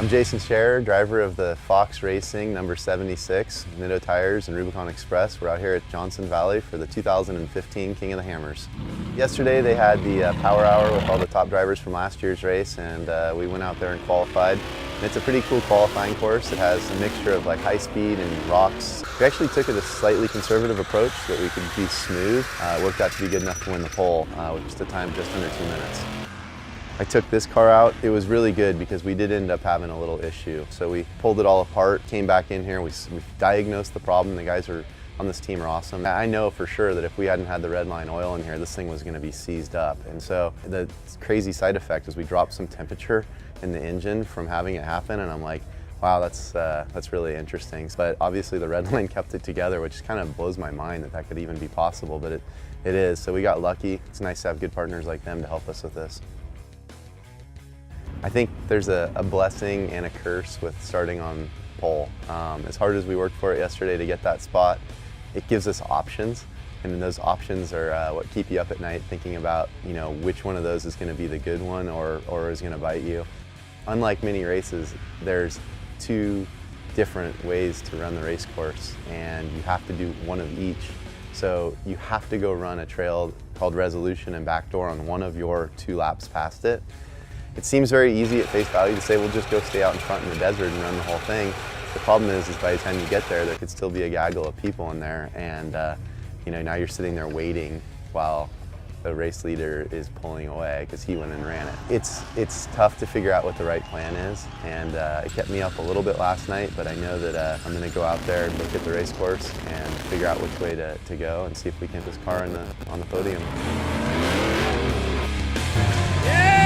I'm Jason Scherer, driver of the Fox Racing number 76, Nitto Tires and Rubicon Express. We're out here at Johnson Valley for the 2015 King of the Hammers. Yesterday they had the power hour with all the top drivers from last year's race, and we went out there and qualified. And it's a pretty cool qualifying course. It has a mixture of like high speed and rocks. We actually took it a slightly conservative approach so that we could be smooth. It worked out to be good enough to win the pole with just a time just under 2 minutes. I took this car out. It was really good because we did end up having a little issue. So we pulled it all apart, came back in here, we diagnosed the problem. The guys on this team are awesome. I know for sure that if we hadn't had the red line oil in here, this thing was gonna be seized up. And so the crazy side effect is we dropped some temperature in the engine from having it happen, and I'm like, wow, that's really interesting. But obviously the red line kept it together, which kind of blows my mind that that could even be possible, but it is. So we got lucky. It's nice to have good partners like them to help us with this. I think there's a blessing and a curse with starting on pole. As hard as we worked for it yesterday to get that spot, it gives us options, and those options are what keep you up at night thinking about, which one of those is going to be the good one or is going to bite you. Unlike many races, there's 2 different ways to run the race course, and you have to do one of each. So you have to go run a trail called Resolution and Backdoor on one of your 2 laps past it. It seems very easy at face value to say, well, just go stay out in front in the desert and run the whole thing. The problem is by the time you get there, there could still be a gaggle of people in there, and now you're sitting there waiting while the race leader is pulling away because he went and ran it. It's tough to figure out what the right plan is, and it kept me up a little bit last night, but I know that I'm going to go out there, look at the race course, and figure out which way to go and see if we can get this car on the podium. Yeah!